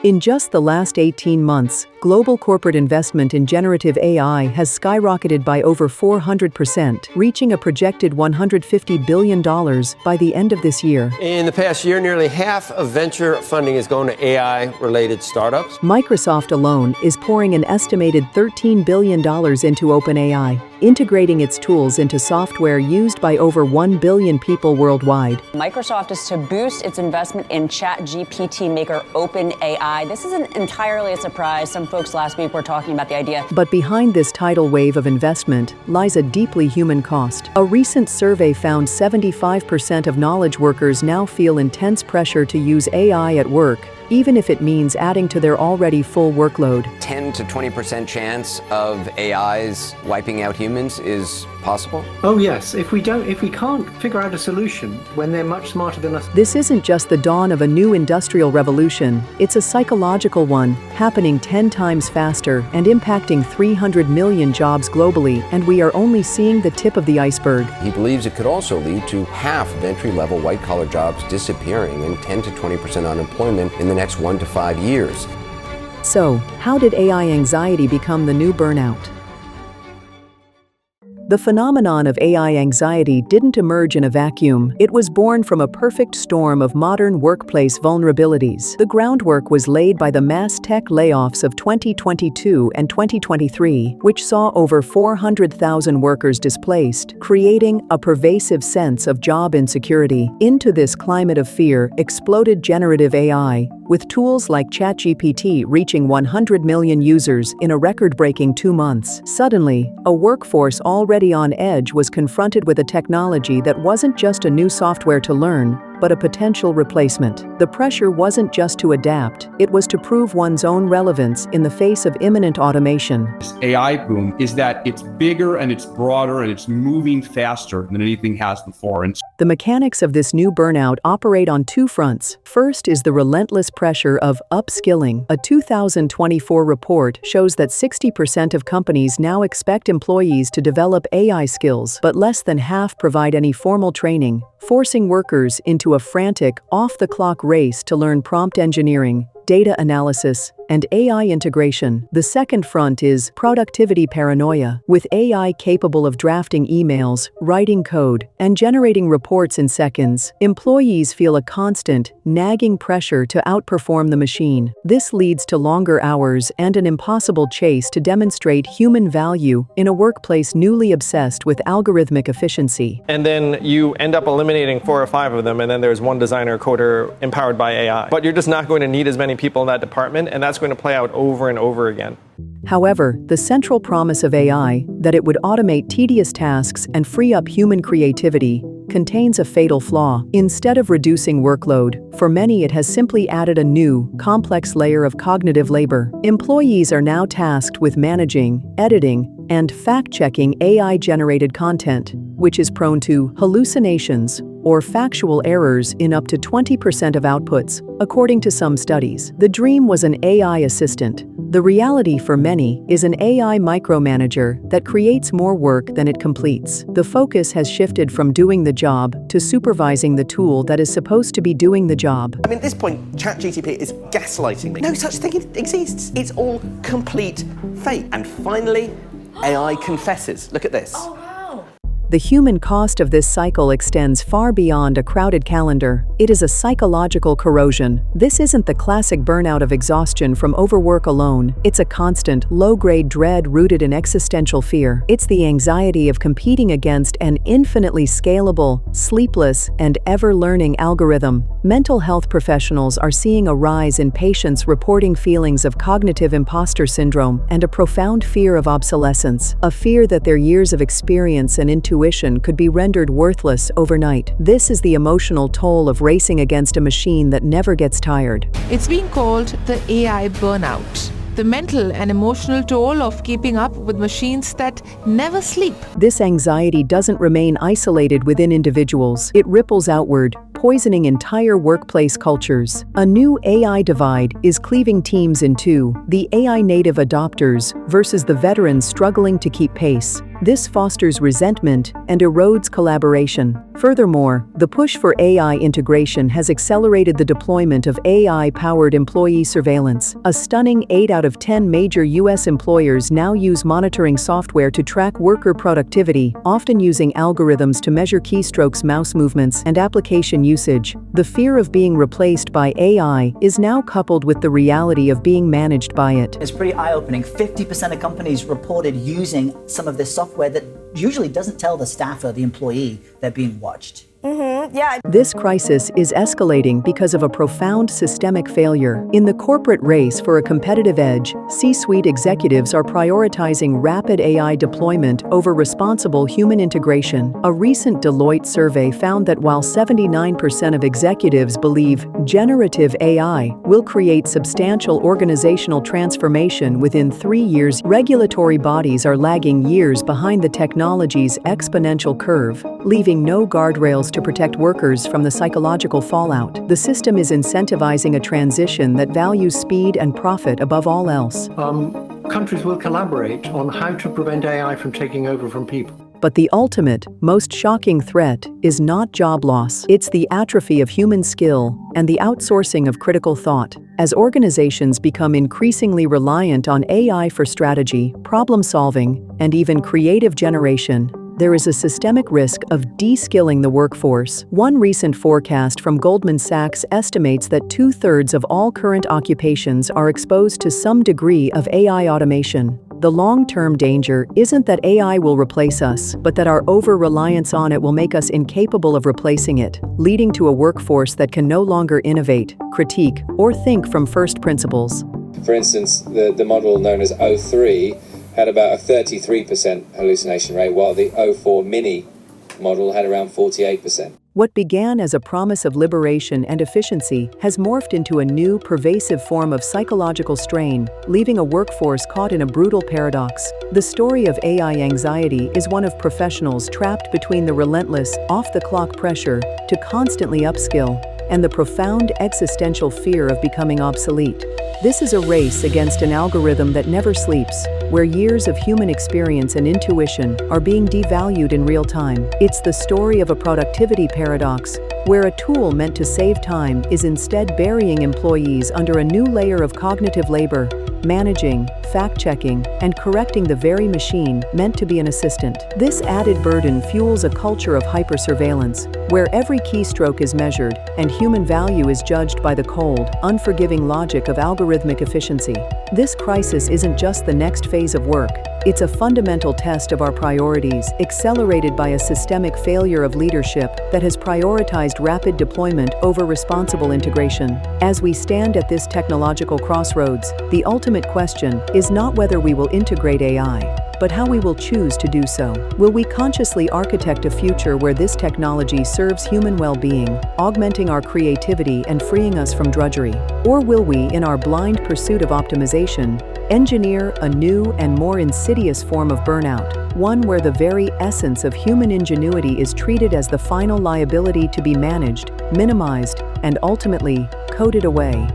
In just the last 18 months, global corporate investment in generative AI has skyrocketed by over 400%, reaching a projected $150 billion by the end of this year. In the past year, nearly half of venture funding is going to AI-related startups. Microsoft alone is pouring an estimated $13 billion into OpenAI, integrating its tools into software used by over 1 billion people worldwide. Microsoft is to boost its investment in ChatGPT maker OpenAI. This isn't entirely a surprise. Some folks last week were talking about the idea. But behind this tidal wave of investment lies a deeply human cost. A recent survey found 75% of knowledge workers now feel intense pressure to use AI at work, even if it means adding to their already full workload. 10 to 20% chance of AIs wiping out humans is possible? Oh yes, if we can't figure out a solution when they're much smarter than us. This isn't just the dawn of a new industrial revolution, it's a psychological one, happening 10 times faster and impacting 300 million jobs globally, and we are only seeing the tip of the iceberg. He believes it could also lead to half of entry-level white-collar jobs disappearing and 10 to 20% unemployment in the next 1 to 5 years. So, how did AI anxiety become the new burnout? The phenomenon of AI anxiety didn't emerge in a vacuum. It was born from a perfect storm of modern workplace vulnerabilities. The groundwork was laid by the mass tech layoffs of 2022 and 2023, which saw over 400,000 workers displaced, creating a pervasive sense of job insecurity. Into this climate of fear exploded generative AI, with tools like ChatGPT reaching 100 million users in a record-breaking 2 months. Suddenly, a workforce already on edge was confronted with a technology that wasn't just a new software to learn, but a potential replacement. The pressure wasn't just to adapt, it was to prove one's own relevance in the face of imminent automation. This AI boom is that it's bigger and it's broader and it's moving faster than anything has before. And the mechanics of this new burnout operate on 2 fronts. First is the relentless pressure of upskilling. A 2024 report shows that 60% of companies now expect employees to develop AI skills, but less than half provide any formal training, forcing workers into a frantic, off-the-clock race to learn prompt engineering, data analysis, and AI integration. The second front is productivity paranoia. With AI capable of drafting emails, writing code, and generating reports in seconds, employees feel a constant, nagging pressure to outperform the machine. This leads to longer hours and an impossible chase to demonstrate human value in a workplace newly obsessed with algorithmic efficiency. And then you end up eliminating 4 or 5 of them, and then there's one designer coder empowered by AI. But you're just not going to need as many people in that department, and that's going to play out over and over again. However, the central promise of AI, that it would automate tedious tasks and free up human creativity, contains a fatal flaw. Instead of reducing workload, for many it has simply added a new, complex layer of cognitive labor. Employees are now tasked with managing, editing, and fact-checking AI-generated content, which is prone to hallucinations or factual errors in up to 20% of outputs, according to some studies. The dream was an AI assistant. The reality for many is an AI micromanager that creates more work than it completes. The focus has shifted from doing the job to supervising the tool that is supposed to be doing the job. I mean, at this point, ChatGPT is gaslighting me. No such thing exists. It's all complete fake. And finally, AI confesses. Look at this. The human cost of this cycle extends far beyond a crowded calendar. It is a psychological corrosion. This isn't the classic burnout of exhaustion from overwork alone. It's a constant, low-grade dread rooted in existential fear. It's the anxiety of competing against an infinitely scalable, sleepless, and ever-learning algorithm. Mental health professionals are seeing a rise in patients reporting feelings of cognitive imposter syndrome and a profound fear of obsolescence, a fear that their years of experience and intuition could be rendered worthless overnight. This is the emotional toll of racing against a machine that never gets tired. It's being called the AI burnout. The mental and emotional toll of keeping up with machines that never sleep. This anxiety doesn't remain isolated within individuals. It ripples outward, poisoning entire workplace cultures. A new AI divide is cleaving teams in two: the AI native adopters versus the veterans struggling to keep pace. This fosters resentment and erodes collaboration. Furthermore, the push for AI integration has accelerated the deployment of AI-powered employee surveillance. A stunning 8 out of 10 major U.S. employers now use monitoring software to track worker productivity, often using algorithms to measure keystrokes, mouse movements, and application usage. The fear of being replaced by AI is now coupled with the reality of being managed by it. It's pretty eye-opening. 50% of companies reported using some of this software that usually doesn't tell the staff or the employee they're being watched. Yeah. This crisis is escalating because of a profound systemic failure. In the corporate race for a competitive edge, C-suite executives are prioritizing rapid AI deployment over responsible human integration. A recent Deloitte survey found that while 79% of executives believe generative AI will create substantial organizational transformation within 3 years, regulatory bodies are lagging years behind the technology's exponential curve, leaving no guardrails to protect workers from the psychological fallout. The system is incentivizing a transition that values speed and profit above all else. Countries will collaborate on how to prevent AI from taking over from people. But the ultimate, most shocking threat is not job loss. It's the atrophy of human skill and the outsourcing of critical thought. As organizations become increasingly reliant on AI for strategy, problem solving, and even creative generation, there is a systemic risk of de-skilling the workforce. One recent forecast from Goldman Sachs estimates that 2/3 of all current occupations are exposed to some degree of AI automation. The long-term danger isn't that AI will replace us, but that our over-reliance on it will make us incapable of replacing it, leading to a workforce that can no longer innovate, critique, or think from first principles. For instance, the model known as O3 had about a 33% hallucination rate, while the O4 mini model had around 48%. What began as a promise of liberation and efficiency has morphed into a new, pervasive form of psychological strain, leaving a workforce caught in a brutal paradox. The story of AI anxiety is one of professionals trapped between the relentless, off-the-clock pressure to constantly upskill and the profound existential fear of becoming obsolete. This is a race against an algorithm that never sleeps, where years of human experience and intuition are being devalued in real time. It's the story of a productivity paradox, where a tool meant to save time is instead burying employees under a new layer of cognitive labor, managing, fact-checking, and correcting the very machine meant to be an assistant. This added burden fuels a culture of hyper-surveillance, where every keystroke is measured and human value is judged by the cold, unforgiving logic of algorithmic efficiency. This crisis isn't just the next phase of work. It's a fundamental test of our priorities, accelerated by a systemic failure of leadership that has prioritized rapid deployment over responsible integration. As we stand at this technological crossroads, the ultimate question is not whether we will integrate AI, but how we will choose to do so. Will we consciously architect a future where this technology serves human well-being, augmenting our creativity and freeing us from drudgery? Or will we, in our blind pursuit of optimization, engineer a new and more insidious form of burnout, one where the very essence of human ingenuity is treated as the final liability to be managed, minimized, and ultimately coded away?